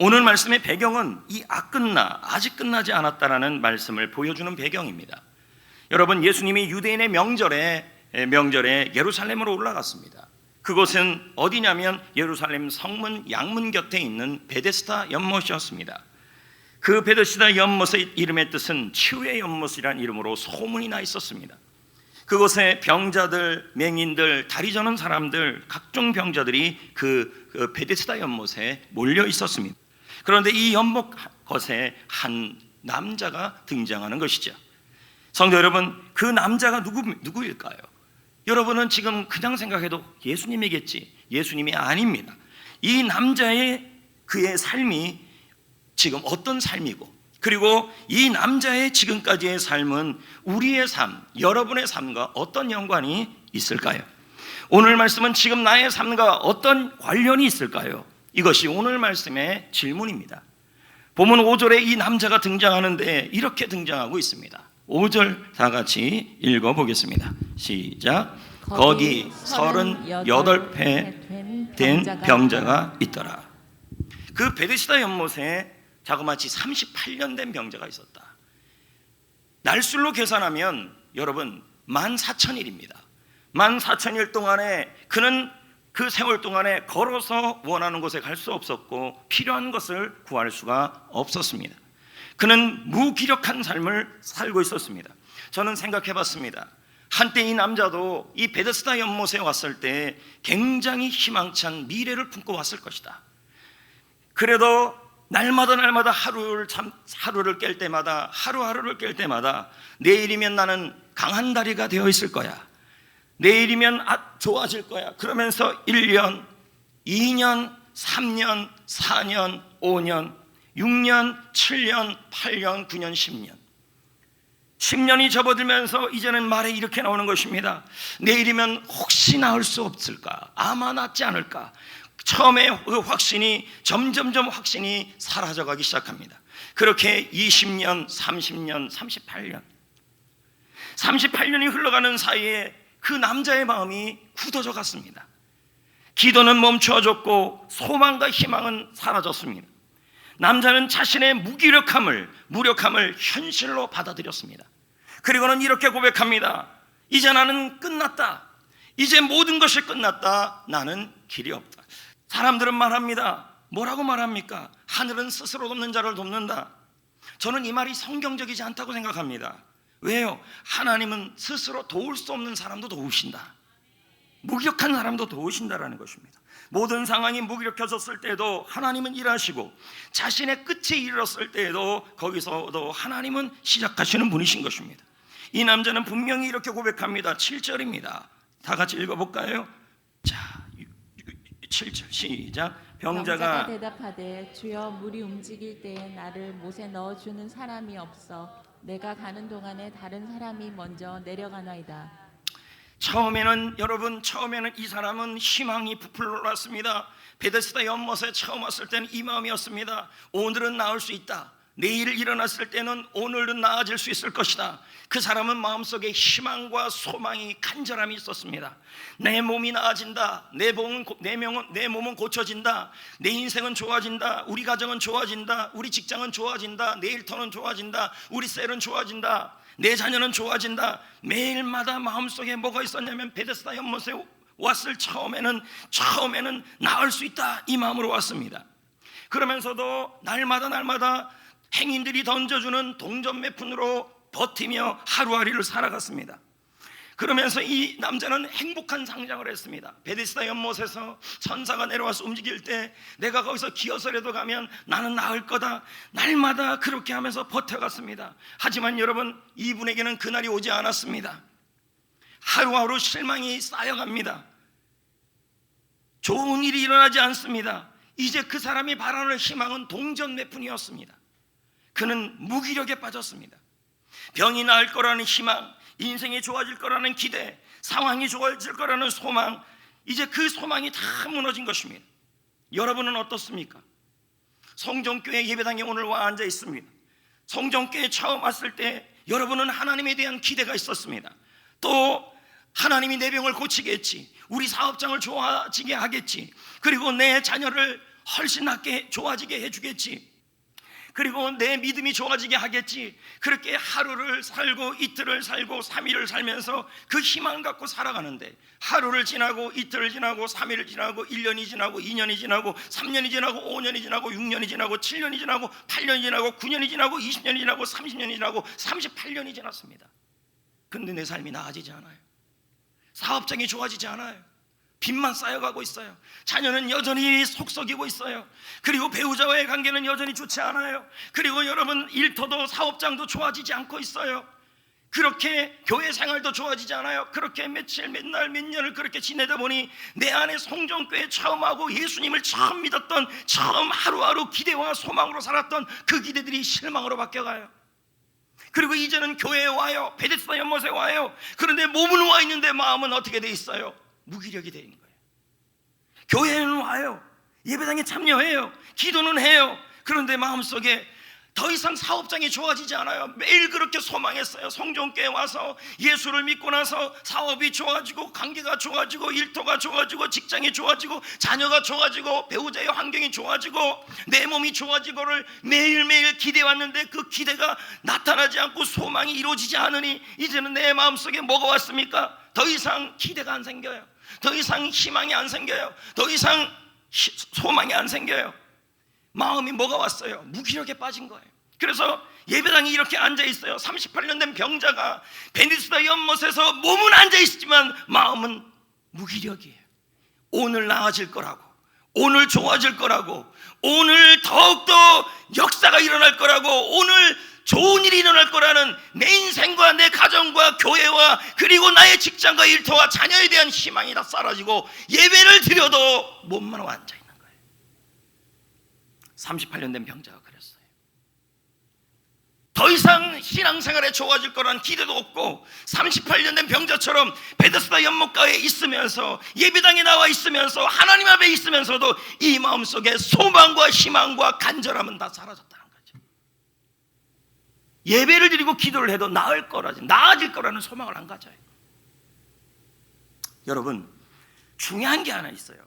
오늘 말씀의 배경은 이 아직 끝나지 않았다라는 말씀을 보여주는 배경입니다. 여러분, 예수님이 유대인의 명절에 예루살렘으로 올라갔습니다. 그곳은 어디냐면 예루살렘 성문 양문 곁에 있는 베데스다 연못이었습니다. 그 베데스다 연못의 이름의 뜻은 치유의 연못이라는 이름으로 소문이 나 있었습니다. 그곳에 병자들, 맹인들, 다리 저는 사람들, 각종 병자들이 그 베데스다 연못에 몰려 있었습니다. 그런데 이 연못 곳에 한 남자가 등장하는 것이죠. 성도 여러분, 그 남자가 누구일까요? 여러분은 지금 그냥 생각해도 예수님이겠지. 예수님이 아닙니다. 이 남자의 그의 삶이 지금 어떤 삶이고, 그리고 이 남자의 지금까지의 삶은 우리의 삶, 여러분의 삶과 어떤 연관이 있을까요? 오늘 말씀은 지금 나의 삶과 어떤 관련이 있을까요? 이것이 오늘 말씀의 질문입니다. 본문 5절에 이 남자가 등장하는데 이렇게 등장하고 있습니다. 5절 다 같이 읽어보겠습니다. 시작. 거기 38회 된 병자가 있더라. 그 베데스다 연못에 자그마치 38년 된 병자가 있었다. 날술로 계산하면 여러분 14,000일입니다. 14,000일 동안에 그는 그 세월 동안에 걸어서 원하는 곳에 갈 수 없었고 필요한 것을 구할 수가 없었습니다. 그는 무기력한 삶을 살고 있었습니다. 저는 생각해 봤습니다. 한때 이 남자도 이 베데스다 연못에 왔을 때 굉장히 희망찬 미래를 품고 왔을 것이다. 그래도 날마다 하루를 깰 때마다, 하루하루를 깰 때마다 내일이면 나는 강한 다리가 되어 있을 거야, 내일이면 좋아질 거야. 그러면서 1년, 2년, 3년, 4년, 5년, 6년, 7년, 8년, 9년, 10년 10년이 접어들면서 이제는 말에 이렇게 나오는 것입니다. 내일이면 혹시 나을 수 없을까? 아마 낫지 않을까? 처음에 그 확신이 점점 확신이 사라져가기 시작합니다. 그렇게 20년, 30년, 38년이 흘러가는 사이에 그 남자의 마음이 굳어져 갔습니다. 기도는 멈춰졌고 소망과 희망은 사라졌습니다. 남자는 자신의 무력함을 현실로 받아들였습니다. 그리고는 이렇게 고백합니다. 이제 나는 끝났다. 이제 모든 것이 끝났다. 나는 길이 없다. 사람들은 말합니다. 뭐라고 말합니까? 하늘은 스스로 돕는 자를 돕는다. 저는 이 말이 성경적이지 않다고 생각합니다. 왜요? 하나님은 스스로 도울 수 없는 사람도 도우신다. 무기력한 사람도 도우신다라는 것입니다. 모든 상황이 무기력해졌을 때에도 하나님은 일하시고 자신의 끝에 이르렀을 때에도 거기서도 하나님은 시작하시는 분이신 것입니다. 이 남자는 분명히 이렇게 고백합니다. 7절입니다. 다 같이 읽어볼까요? 자, 7절 시작. 병자가 대답하되 주여 물이 움직일 때에 나를 못에 넣어주는 사람이 없어 내가 가는 동안에 다른 사람이 먼저 내려가나이다. 처음에는 이 사람은 희망이 부풀어 올랐습니다. 베데스다 연못에 처음 왔을 때는 이 마음이었습니다. 오늘은 나을 수 있다. 내일 일어났을 때는 오늘은 나아질 수 있을 것이다. 그 사람은 마음속에 희망과 소망이 간절함이 있었습니다. 내 몸이 나아진다. 내 몸은 고쳐진다. 내 인생은 좋아진다. 우리 가정은 좋아진다. 우리 직장은 좋아진다. 내 일터는 좋아진다. 우리 셀은 좋아진다. 내 자녀는 좋아진다. 매일마다 마음속에 뭐가 있었냐면 베데스다 연못에 왔을 처음에는 나을 수 있다 이 마음으로 왔습니다. 그러면서도 날마다 행인들이 던져주는 동전 몇 푼으로 버티며 하루하루를 살아갔습니다. 그러면서 이 남자는 행복한 상상을 했습니다. 베데스다 연못에서 천사가 내려와서 움직일 때 내가 거기서 기어서라도 가면 나는 나을 거다. 날마다 그렇게 하면서 버텨갔습니다. 하지만 여러분, 이분에게는 그날이 오지 않았습니다. 하루하루 실망이 쌓여갑니다. 좋은 일이 일어나지 않습니다. 이제 그 사람이 바라는 희망은 동전 몇 푼이었습니다. 그는 무기력에 빠졌습니다. 병이 나을 거라는 희망, 인생이 좋아질 거라는 기대, 상황이 좋아질 거라는 소망, 이제 그 소망이 다 무너진 것입니다. 여러분은 어떻습니까? 성정교회 예배당에 오늘 와 앉아 있습니다. 성정교회 처음 왔을 때 여러분은 하나님에 대한 기대가 있었습니다. 또 하나님이 내 병을 고치겠지, 우리 사업장을 좋아지게 하겠지, 그리고 내 자녀를 훨씬 낫게 좋아지게 해주겠지. 그리고 내 믿음이 좋아지게 하겠지. 그렇게 하루를 살고 이틀을 살고 3일을 살면서 그 희망을 갖고 살아가는데, 하루를 지나고 이틀을 지나고 3일을 지나고 1년이 지나고 2년이 지나고 3년이 지나고 5년이 지나고 6년이 지나고 7년이 지나고 8년이 지나고 9년이 지나고 20년이 지나고 30년이 지나고 38년이 지났습니다. 근데 내 삶이 나아지지 않아요. 사업장이 좋아지지 않아요. 빚만 쌓여가고 있어요. 자녀는 여전히 속썩이고 있어요. 그리고 배우자와의 관계는 여전히 좋지 않아요. 그리고 여러분, 일터도 사업장도 좋아지지 않고 있어요. 그렇게 교회 생활도 좋아지지 않아요. 그렇게 며칠 몇날 몇 년을 그렇게 지내다 보니 내 안에 성전교회 처음 하고 예수님을 처음 믿었던, 처음 하루하루 기대와 소망으로 살았던 그 기대들이 실망으로 바뀌어가요. 그리고 이제는 교회에 와요. 베데스다 연못에 와요. 그런데 몸은 와 있는데 마음은 어떻게 돼 있어요? 무기력이 되는 거예요. 교회에는 와요. 예배당에 참여해요. 기도는 해요. 그런데 마음속에 더 이상 사업장이 좋아지지 않아요. 매일 그렇게 소망했어요. 성전교회 와서 예수를 믿고 나서 사업이 좋아지고, 관계가 좋아지고, 일터가 좋아지고, 직장이 좋아지고, 자녀가 좋아지고, 배우자의 환경이 좋아지고, 내 몸이 좋아지고를 매일매일 기대왔는데 그 기대가 나타나지 않고 소망이 이루어지지 않으니 이제는 내 마음속에 뭐가 왔습니까? 더 이상 기대가 안 생겨요. 더 이상 희망이 안 생겨요. 더 이상 소망이 안 생겨요. 마음이 뭐가 왔어요? 무기력에 빠진 거예요. 그래서 예배당에 이렇게 앉아 있어요. 38년 된 병자가 베데스다 연못에서 몸은 앉아 있지만 마음은 무기력이에요. 오늘 나아질 거라고, 오늘 좋아질 거라고, 오늘 더욱더 역사가 일어날 거라고, 오늘 좋은 일이 일어날 거라는 내 인생과 내 가정과 교회와 그리고 나의 직장과 일터와 자녀에 대한 희망이 다 사라지고 예배를 드려도 몸만 앉아 있는 거예요. 38년 된 병자가 그랬어요. 더 이상 신앙생활에 좋아질 거라는 기대도 없고 38년 된 병자처럼 베데스다 연못가에 있으면서 예배당에 나와 있으면서 하나님 앞에 있으면서도 이 마음속에 소망과 희망과 간절함은 다 사라졌다는 거예요. 예배를 드리고 기도를 해도 나아질 거라는 소망을 안 가져요. 여러분, 중요한 게 하나 있어요.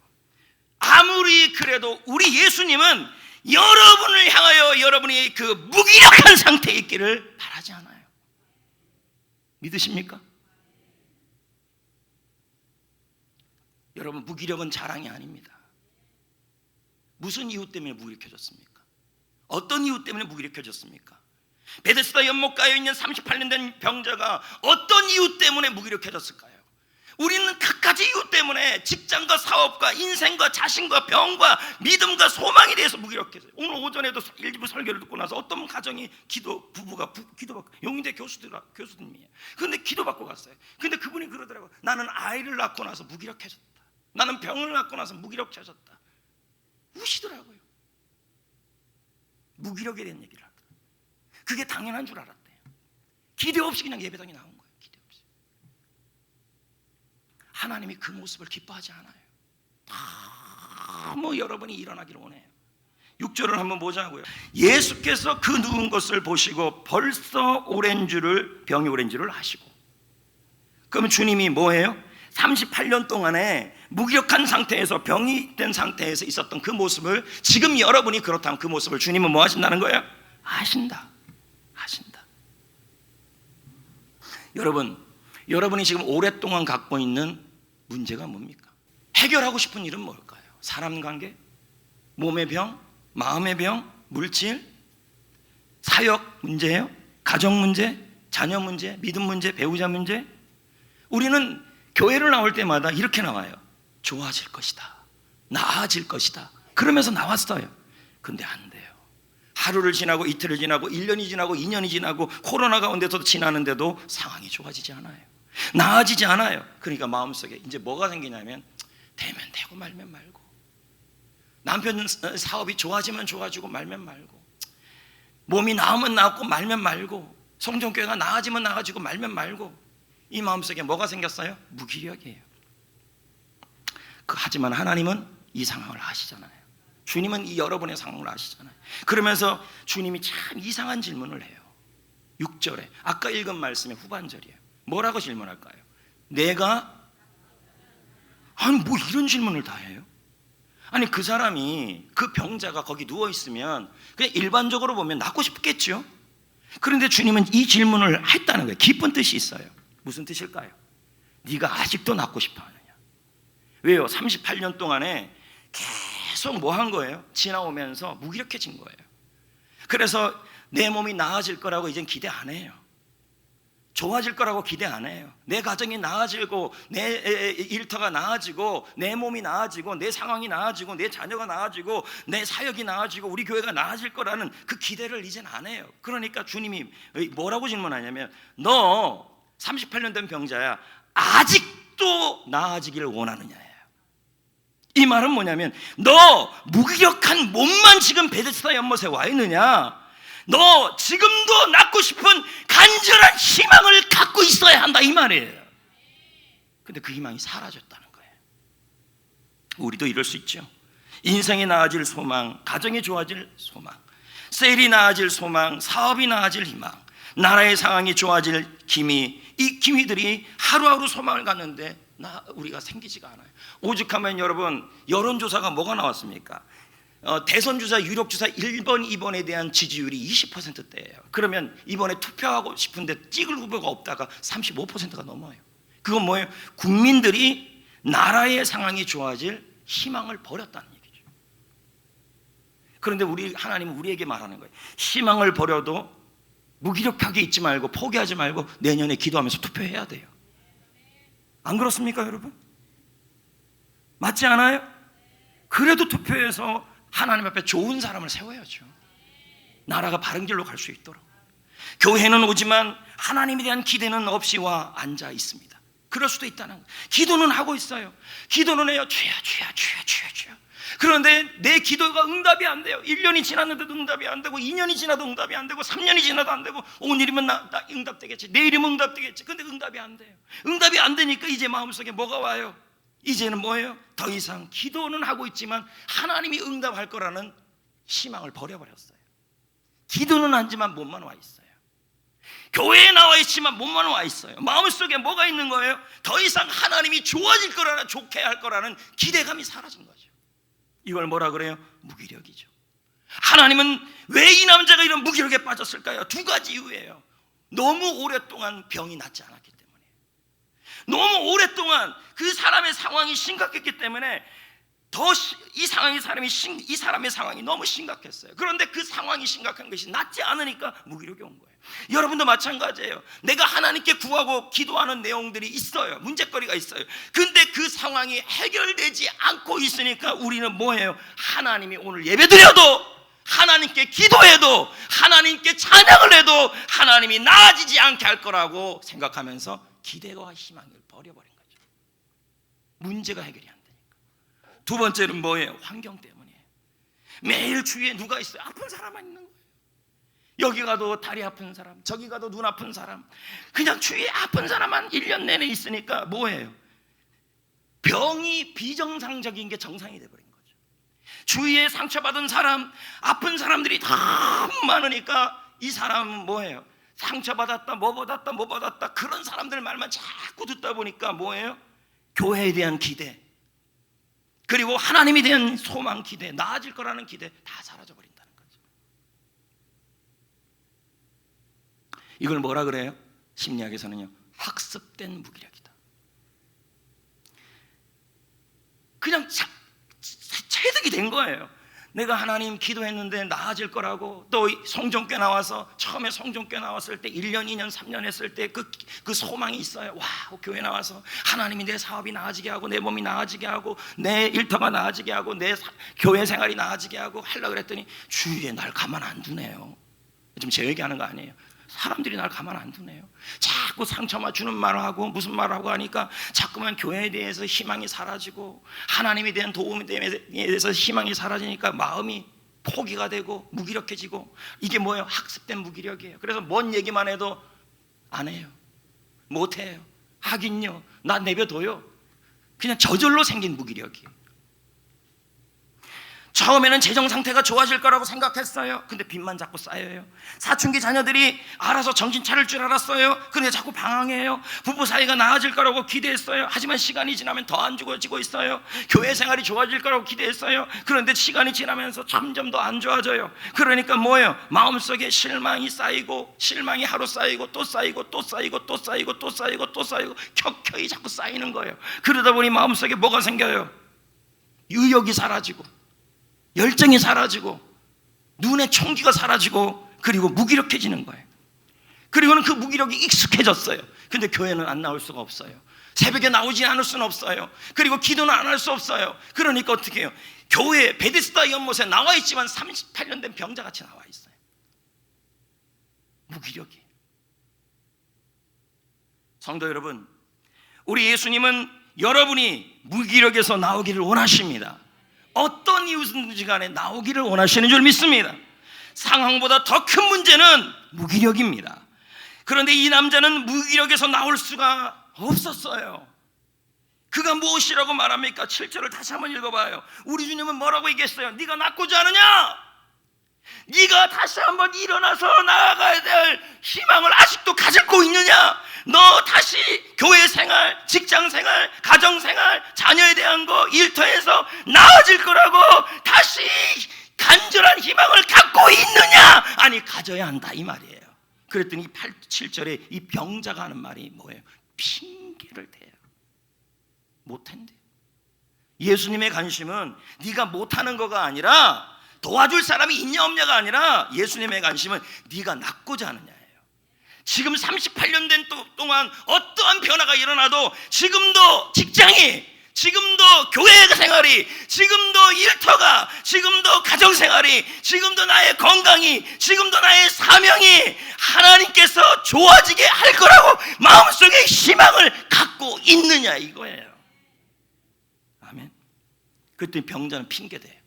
아무리 그래도 우리 예수님은 여러분을 향하여 여러분이 그 무기력한 상태에 있기를 바라지 않아요. 믿으십니까? 여러분, 무기력은 자랑이 아닙니다. 무슨 이유 때문에 무기력해졌습니까? 어떤 이유 때문에 무기력해졌습니까? 베데스다 연못가에 있는 38년 된 병자가 어떤 이유 때문에 무기력해졌을까요? 우리는 갖가지 이유 때문에 직장과 사업과 인생과 자신과 병과 믿음과 소망에 대해서 무기력해져요. 오늘 오전에도 일부 설교를 듣고 나서 어떤 가정이 부부가 기도받고, 용인대 교수님이에요. 그런데 기도받고 갔어요. 근데 그분이 그러더라고요. 나는 아이를 낳고 나서 무기력해졌다. 나는 병을 낳고 나서 무기력해졌다. 우시더라고요. 무기력에 대한 얘기를 하더라고요. 그게 당연한 줄 알았대요. 기대 없이 그냥 예배당에 나온 거예요. 기대 없이. 하나님이 그 모습을 기뻐하지 않아요. 너무 여러분이 일어나기를 원해요. 6절을 한번 보자고요. 예수께서 그 누운 것을 보시고 벌써 병이 오랜 줄을 아시고. 그러면 주님이 뭐예요? 38년 동안에 무기력한 상태에서, 병이 된 상태에서 있었던 그 모습을, 지금 여러분이 그렇다면 그 모습을 주님은 뭐 하신다는 거예요? 아신다. 여러분이 지금 오랫동안 갖고 있는 문제가 뭡니까? 해결하고 싶은 일은 뭘까요? 사람 관계? 몸의 병? 마음의 병? 물질? 사역 문제예요? 가정 문제? 자녀 문제? 믿음 문제? 배우자 문제? 우리는 교회를 나올 때마다 이렇게 나와요. 좋아질 것이다, 나아질 것이다, 그러면서 나왔어요. 근데 안 돼요. 하루를 지나고 이틀을 지나고 1년이 지나고 2년이 지나고 코로나 가운데서도 지나는데도 상황이 좋아지지 않아요. 나아지지 않아요. 그러니까 마음속에 이제 뭐가 생기냐면, 되면 되고 말면 말고, 남편 사업이 좋아지면 좋아지고 말면 말고, 몸이 나으면 나았고 말면 말고, 성전교회가 나아지면 나아지고 말면 말고, 이 마음속에 뭐가 생겼어요? 무기력이에요. 하지만 하나님은 이 상황을 아시잖아요. 주님은 이 여러분의 상황을 아시잖아요. 그러면서 주님이 참 이상한 질문을 해요. 6절에 아까 읽은 말씀의 후반절이에요. 뭐라고 질문할까요? 내가, 아니 뭐 이런 질문을 다 해요? 아니 그 사람이, 그 병자가 거기 누워 있으면 그냥 일반적으로 보면 낫고 싶겠죠. 그런데 주님은 이 질문을 했다는 거예요. 깊은 뜻이 있어요. 무슨 뜻일까요? 네가 아직도 낫고 싶어 하느냐? 왜요? 38년 동안에 계속 뭐 한 거예요? 지나오면서 무기력해진 거예요. 그래서 내 몸이 나아질 거라고 이젠 기대 안 해요. 좋아질 거라고 기대 안 해요. 내 가정이 나아지고 내 일터가 나아지고 내 몸이 나아지고 내 상황이 나아지고 내 자녀가 나아지고 내 사역이 나아지고 우리 교회가 나아질 거라는 그 기대를 이젠 안 해요. 그러니까 주님이 뭐라고 질문하냐면, 너 38년 된 병자야, 아직도 나아지기를 원하느냐예요. 이 말은 뭐냐면, 너 무기력한 몸만 지금 베데스다 연못에 와 있느냐? 너 지금도 낳고 싶은 간절한 희망을 갖고 있어야 한다, 이 말이에요. 근데 그 희망이 사라졌다는 거예요. 우리도 이럴 수 있죠. 인생이 나아질 소망, 가정이 좋아질 소망, 셀이 나아질 소망, 사업이 나아질 희망, 나라의 상황이 좋아질 기미, 이 기미들이 하루하루 소망을 갖는데 우리가 생기지가 않아요. 오죽하면 여러분, 여론조사가 뭐가 나왔습니까? 대선주자, 유력주자 1번, 2번에 대한 지지율이 20%대예요. 그러면 이번에 투표하고 싶은데 찍을 후보가 없다가 35%가 넘어요. 그건 뭐예요? 국민들이 나라의 상황이 좋아질 희망을 버렸다는 얘기죠. 그런데 하나님은 우리에게 말하는 거예요. 희망을 버려도 무기력하게 있지 말고, 포기하지 말고 내년에 기도하면서 투표해야 돼요. 안 그렇습니까, 여러분? 맞지 않아요? 그래도 투표해서 하나님 앞에 좋은 사람을 세워야죠. 나라가 바른 길로 갈 수 있도록. 교회는 오지만 하나님에 대한 기대는 없이 와 앉아 있습니다. 그럴 수도 있다는 거예요. 기도는 하고 있어요. 기도는 해요. 주여. 그런데 내 기도가 응답이 안 돼요. 1년이 지났는데도 응답이 안 되고, 2년이 지나도 응답이 안 되고, 3년이 지나도 안 되고, 오늘이면 나 응답되겠지, 내일이면 응답되겠지. 근데 응답이 안 돼요. 응답이 안 되니까 이제 마음속에 뭐가 와요? 이제는 뭐예요? 더 이상 기도는 하고 있지만 하나님이 응답할 거라는 희망을 버려버렸어요. 기도는 하지만 몸만 와 있어요. 교회에 나와 있지만 몸만 와 있어요. 마음속에 뭐가 있는 거예요? 더 이상 하나님이 좋아질 거라는, 좋게 할 거라는 기대감이 사라진 거죠. 이걸 뭐라 그래요? 무기력이죠. 하나님은 왜 이 남자가 이런 무기력에 빠졌을까요? 두 가지 이유예요. 너무 오랫동안 병이 낫지 않았기 때문에, 너무 오랫동안 그 사람의 상황이 심각했기 때문에 이 사람의 상황이 너무 심각했어요. 그런데 그 상황이 심각한 것이 낫지 않으니까 무기력이 온 거예요. 여러분도 마찬가지예요. 내가 하나님께 구하고 기도하는 내용들이 있어요. 문제거리가 있어요. 근데 그 상황이 해결되지 않고 있으니까 우리는 뭐예요? 하나님이 오늘 예배드려도, 하나님께 기도해도, 하나님께 찬양을 해도 하나님이 나아지지 않게 할 거라고 생각하면서 기대와 희망을 버려버린 거죠. 문제가 해결이 안 되니까. 두 번째는 뭐예요? 환경 때문이에요. 매일 주위에 누가 있어요? 아픈 사람만 있는 거예요. 여기 가도 다리 아픈 사람, 저기 가도 눈 아픈 사람, 그냥 주위에 아픈 사람만 1년 내내 있으니까 뭐예요? 병이 비정상적인 게 정상이 돼버린 거죠. 주위에 상처받은 사람, 아픈 사람들이 너무 많으니까 이 사람은 뭐예요? 상처받았다, 뭐 받았다 그런 사람들 말만 자꾸 듣다 보니까 뭐예요? 교회에 대한 기대, 그리고 하나님에 대한 소망, 기대, 나아질 거라는 기대 다 사라져버린다는 거죠. 이걸 뭐라 그래요? 심리학에서는요, 학습된 무기력이다. 그냥 체득이 된 거예요. 내가 하나님 기도했는데 나아질 거라고. 또 성전교회 나와서, 처음에 성전교회 나왔을 때 1년, 2년, 3년 했을 때 그 소망이 있어요. 와, 교회 나와서 하나님이 내 사업이 나아지게 하고, 내 몸이 나아지게 하고, 내 일터가 나아지게 하고, 내 교회 생활이 나아지게 하고 하려고 그랬더니 주위에 날 가만 안 두네요. 지금 제 얘기하는 거 아니에요. 사람들이 날 가만 안 두네요. 자꾸 상처만 주는 말을 하고 무슨 말을 하고 하니까 자꾸만 교회에 대해서 희망이 사라지고, 하나님에 대한 도움에 대해서 희망이 사라지니까 마음이 포기가 되고 무기력해지고. 이게 뭐예요? 학습된 무기력이에요. 그래서 뭔 얘기만 해도 안 해요. 못 해요. 하긴요, 나 내버려둬요. 그냥 저절로 생긴 무기력이에요. 처음에는 재정 상태가 좋아질 거라고 생각했어요. 근데 빚만 자꾸 쌓여요. 사춘기 자녀들이 알아서 정신 차릴 줄 알았어요. 근데 자꾸 방황해요. 부부 사이가 나아질 거라고 기대했어요. 하지만 시간이 지나면 더 안 좋아지고 있어요. 교회 생활이 좋아질 거라고 기대했어요. 그런데 시간이 지나면서 점점 더 안 좋아져요. 그러니까 뭐예요? 마음속에 실망이 쌓이고, 실망이 하루 쌓이고 또 쌓이고 또 쌓이고 또 쌓이고 또 쌓이고 또 쌓이고 켜켜이 자꾸 쌓이는 거예요. 그러다 보니 마음속에 뭐가 생겨요? 의욕이 사라지고, 열정이 사라지고, 눈의 총기가 사라지고, 그리고 무기력해지는 거예요. 그리고는 그 무기력이 익숙해졌어요. 근데 교회는 안 나올 수가 없어요. 새벽에 나오지 않을 수는 없어요. 그리고 기도는 안 할 수 없어요. 그러니까 어떻게 해요? 교회 베데스다 연못에 나와 있지만 38년 된 병자같이 나와 있어요. 무기력이. 성도 여러분, 우리 예수님은 여러분이 무기력에서 나오기를 원하십니다. 어떤 이유든지 간에 나오기를 원하시는 줄 믿습니다. 상황보다 더 큰 문제는 무기력입니다. 그런데 이 남자는 무기력에서 나올 수가 없었어요. 그가 무엇이라고 말합니까? 7절을 다시 한번 읽어봐요. 우리 주님은 뭐라고 얘기했어요? 네가 낫고자 하느냐? 네가 다시 한번 일어나서 나아가야 될 희망을 아직도 가지고 있느냐? 너 다시 교회 생활, 직장 생활, 가정 생활, 자녀에 대한 거, 일터에서 나아질 거라고 다시 간절한 희망을 갖고 있느냐? 아니, 가져야 한다 이 말이에요. 그랬더니 7절에 이 병자가 하는 말이 뭐예요? 핑계를 대요. 못한대요. 예수님의 관심은 네가 못하는 거가 아니라, 도와줄 사람이 있냐 없냐가 아니라, 예수님의 관심은 네가 낫고자 하느냐예요. 지금 38년 된 동안 어떠한 변화가 일어나도, 지금도 직장이, 지금도 교회 생활이, 지금도 일터가, 지금도 가정 생활이, 지금도 나의 건강이, 지금도 나의 사명이 하나님께서 좋아지게 할 거라고 마음속에 희망을 갖고 있느냐 이거예요. 아멘. 그때 병자는 핑계대요.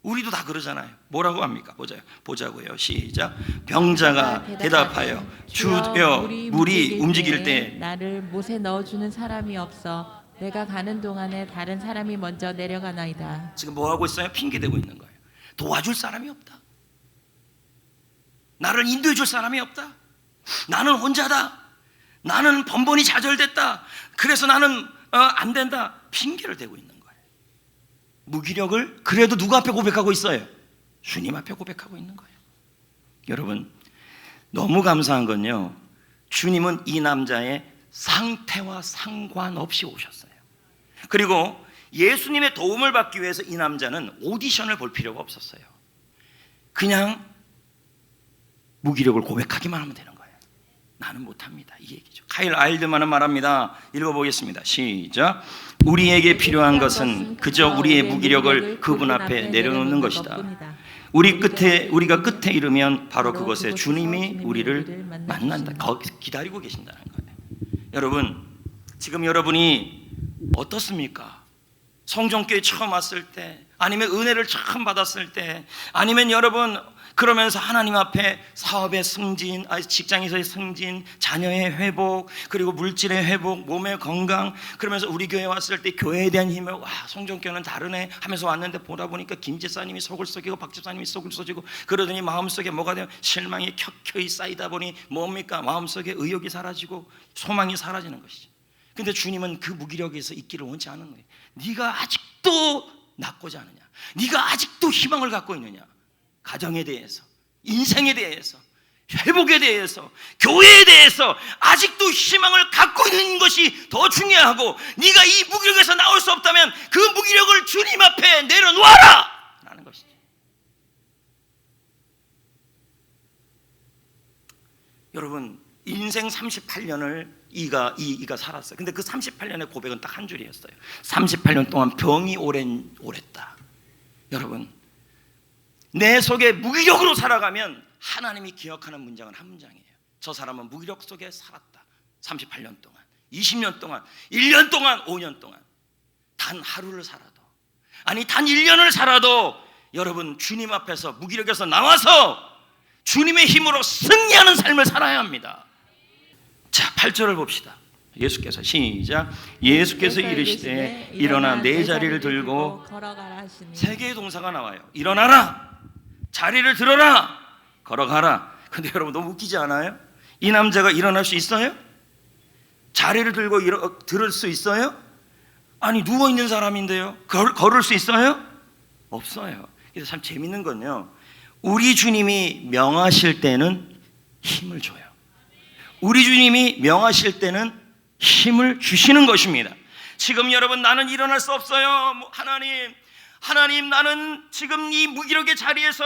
우리도 다 그러잖아요. 뭐라고 합니까? 보자고요. 시작. 병자가 대답하여 주여, 물이 움직일 때 나를 못에 넣어주는 사람이 없어 내가 가는 동안에 다른 사람이 먼저 내려가나이다. 지금 뭐 하고 있어요? 핑계대고 있는 거예요. 도와줄 사람이 없다. 나를 인도해 줄 사람이 없다. 나는 혼자다. 나는 번번이 좌절됐다. 그래서 나는 안 된다. 핑계를 대고 있는 거예요. 무기력을 그래도 누구 앞에 고백하고 있어요? 주님 앞에 고백하고 있는 거예요. 여러분, 너무 감사한 건요, 주님은 이 남자의 상태와 상관없이 오셨어요. 그리고 예수님의 도움을 받기 위해서 이 남자는 오디션을 볼 필요가 없었어요. 그냥 무기력을 고백하기만 하면 되는 거예요. 나는 못합니다, 이 얘기죠. 카일 아일드만은 말합니다. 읽어보겠습니다. 시작. 우리에게 필요한 것은 그저 우리의 무기력을 그분 앞에 내려놓는 것이다. 우리가 끝에 이르면 바로 그곳에 주님이 우리를 만난다. 거기 기다리고 계신다는 거예요. 여러분, 지금 여러분이 어떻습니까? 성전교회 처음 왔을 때, 아니면 은혜를 처음 받았을 때, 아니면 여러분 그러면서 하나님 앞에 사업의 승진, 직장에서의 승진, 자녀의 회복, 그리고 물질의 회복, 몸의 건강, 그러면서 우리 교회 왔을 때 교회에 대한 힘을, 와, 성전교회는 다르네 하면서 왔는데 보다 보니까 김 집사님이 속을 썩이고 박 집사님이 속을 썩이고, 그러더니 마음속에 뭐가 돼요? 실망이 켜켜이 쌓이다 보니 뭡니까? 마음속에 의욕이 사라지고 소망이 사라지는 것이죠. 근데 주님은 그 무기력에서 있기를 원치 않은 거예요. 네가 아직도 낫고자 하느냐? 네가 아직도 희망을 갖고 있느냐? 가정에 대해서, 인생에 대해서, 회복에 대해서, 교회에 대해서 아직도 희망을 갖고 있는 것이 더 중요하고, 네가 이 무기력에서 나올 수 없다면 그 무기력을 주님 앞에 내려놓아라 라는 것이죠. 여러분, 인생 38년을 이가 살았어요. 근데 그 38년의 고백은 딱 한 줄이었어요. 38년 동안 병이 오랬다. 여러분, 내 속에 무기력으로 살아가면 하나님이 기억하는 문장은 한 문장이에요. 저 사람은 무기력 속에 살았다. 38년 동안, 20년 동안, 1년 동안, 5년 동안, 단 하루를 살아도, 아니 단 1년을 살아도 여러분, 주님 앞에서 무기력에서 나와서 주님의 힘으로 승리하는 삶을 살아야 합니다. 자, 8절을 봅시다. 예수께서 시작. 예수께서 이르시되 일어나 내 자리를 들고 걸어가라 하시니. 세 개의 동사가 나와요. 일어나라, 자리를 들어라, 걸어가라. 근데 여러분 너무 웃기지 않아요? 이 남자가 일어날 수 있어요? 자리를 들고 들을 수 있어요? 아니 누워있는 사람인데요. 걸을 수 있어요? 없어요. 그래서 참 재밌는 건요, 우리 주님이 명하실 때는 힘을 줘요. 우리 주님이 명하실 때는 힘을 주시는 것입니다. 지금 여러분, 나는 일어날 수 없어요. 하나님, 나는 지금 이 무기력의 자리에서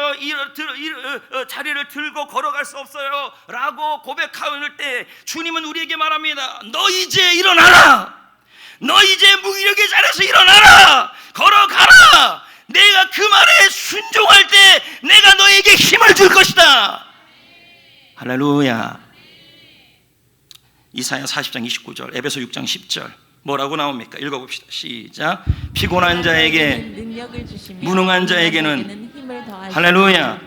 자리를 들고 걸어갈 수 없어요 라고 고백할 때 주님은 우리에게 말합니다. 너 이제 일어나라. 너 이제 무기력의 자리에서 일어나라. 걸어가라. 내가 그 말에 순종할 때 내가 너에게 힘을 줄 것이다. 할렐루야. 이사야 40장 29절, 에베소 6장 10절 뭐라고 나옵니까? 읽어봅시다. 시작. 피곤한 자에게 능력을 주시며 무능한 자에게는 힘을 더하시니. 할렐루야.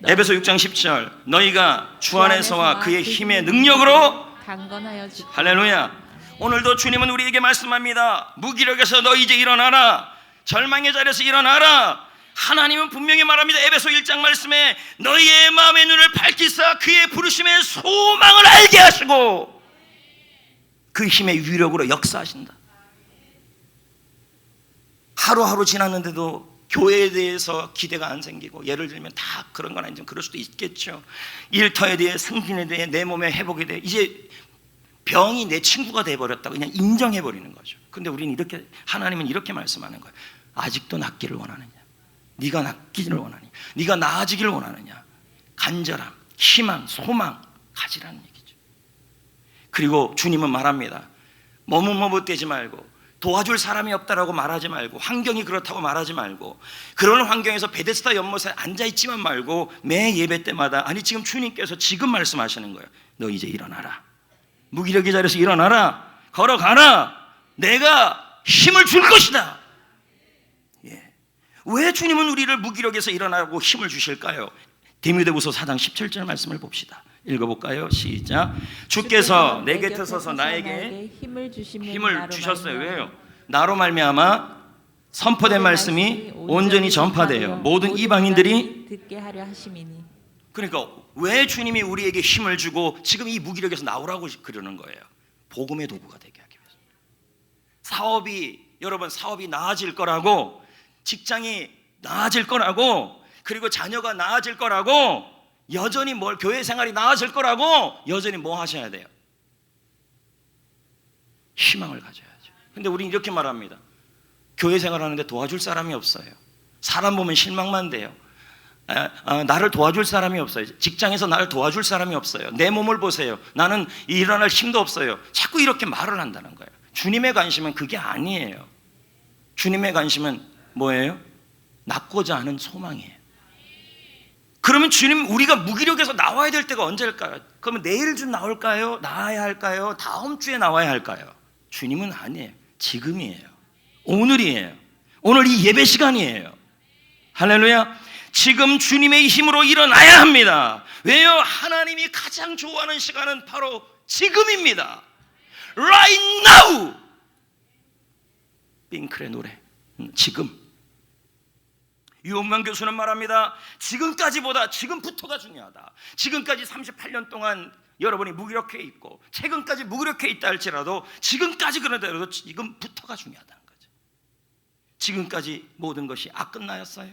에베소 6장 10절, 너희가 주 안에서와 그의 힘의 능력으로 강건하여 주시고. 할렐루야. 오늘도 주님은 우리에게 말씀합니다. 무기력에서 너 이제 일어나라. 절망의 자리에서 일어나라. 하나님은 분명히 말합니다. 에베소 1장 말씀에 너희의 마음의 눈을 밝히사 그의 부르심의 소망을 알게 하시고 그 힘의 위력으로 역사하신다. 하루하루 지났는데도 교회에 대해서 기대가 안 생기고, 예를 들면 다 그런 건 아니지만 그럴 수도 있겠죠. 일터에 대해, 승진에 대해, 내 몸의 회복에 대해, 이제 병이 내 친구가 돼버렸다고 그냥 인정해버리는 거죠. 근데 우리는 이렇게, 하나님은 이렇게 말씀하는 거예요. 아직도 낫기를 원하느냐? 네가 낫기를 원하느냐? 네가 나아지기를 원하느냐? 간절함, 희망, 소망 가지라는 얘기죠. 그리고 주님은 말합니다. 머뭇머뭇대지 말고, 도와줄 사람이 없다라고 말하지 말고, 환경이 그렇다고 말하지 말고, 그런 환경에서 베데스다 연못에 앉아있지만 말고 매 예배 때마다, 아니 지금 주님께서 지금 말씀하시는 거예요. 너 이제 일어나라. 무기력의 자리에서 일어나라. 걸어가라. 내가 힘을 줄 것이다. 예. 왜 주님은 우리를 무기력에서 일어나고 힘을 주실까요? 디모데후서 4장 17절 말씀을 봅시다. 읽어볼까요? 시작. 주께서 내 곁에 서서 나에게 힘을 주셨어요. 왜요? 나로 말미암아 선포된 말씀이 온전히 전파되어 모든 이방인들이 듣게 하려 하심이니. 그러니까 왜 주님이 우리에게 힘을 주고 지금 이 무기력에서 나오라고 그러는 거예요? 복음의 도구가 되게 하기 위해서. 여러분 사업이 나아질 거라고, 직장이 나아질 거라고, 그리고 자녀가 나아질 거라고, 여전히 교회 생활이 나아질 거라고 여전히 뭐 하셔야 돼요? 희망을 가져야죠. 근데 우리는 이렇게 말합니다. 교회 생활하는데 도와줄 사람이 없어요. 사람 보면 실망만 돼요. 나를 도와줄 사람이 없어요. 직장에서 나를 도와줄 사람이 없어요. 내 몸을 보세요. 나는 일어날 힘도 없어요. 자꾸 이렇게 말을 한다는 거예요. 주님의 관심은 그게 아니에요. 주님의 관심은 뭐예요? 낫고자 하는 소망이에요. 그러면 주님, 우리가 무기력에서 나와야 될 때가 언제일까요? 그러면 내일 좀 나올까요? 나와야 할까요? 다음 주에 나와야 할까요? 주님은 아니에요. 지금이에요. 오늘이에요. 오늘 이 예배 시간이에요. 할렐루야. 지금 주님의 힘으로 일어나야 합니다. 왜요? 하나님이 가장 좋아하는 시간은 바로 지금입니다. Right now. 핑클의 노래. 지금. 유홍만 교수는 말합니다. 지금까지보다 지금부터가 중요하다. 지금까지 38년 동안 여러분이 무기력해 있고, 최근까지 무기력해 있다 할지라도 지금까지 그러더라도 지금부터가 중요하다는 거죠. 지금까지 모든 것이 끝나였어요?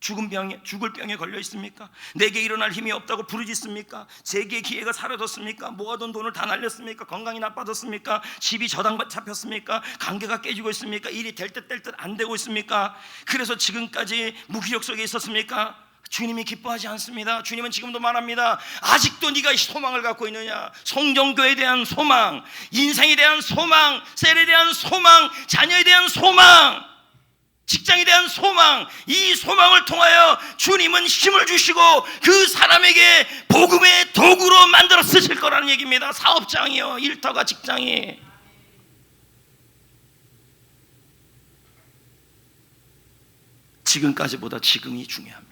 죽을 병에 걸려 있습니까? 내게 일어날 힘이 없다고 부르짖습니까? 재기의 기회가 사라졌습니까? 모아둔 돈을 다 날렸습니까? 건강이 나빠졌습니까? 집이 저당 잡혔습니까? 관계가 깨지고 있습니까? 일이 될 듯 안 되고 있습니까? 그래서 지금까지 무기력 속에 있었습니까? 주님이 기뻐하지 않습니다. 주님은 지금도 말합니다. 아직도 네가 소망을 갖고 있느냐? 성경교회에 대한 소망, 인생에 대한 소망, 셀에 대한 소망, 자녀에 대한 소망, 직장에 대한 소망, 이 소망을 통하여 주님은 힘을 주시고 그 사람에게 복음의 도구로 만들어 쓰실 거라는 얘기입니다. 사업장이요, 일터가, 직장이. 지금까지보다 지금이 중요합니다.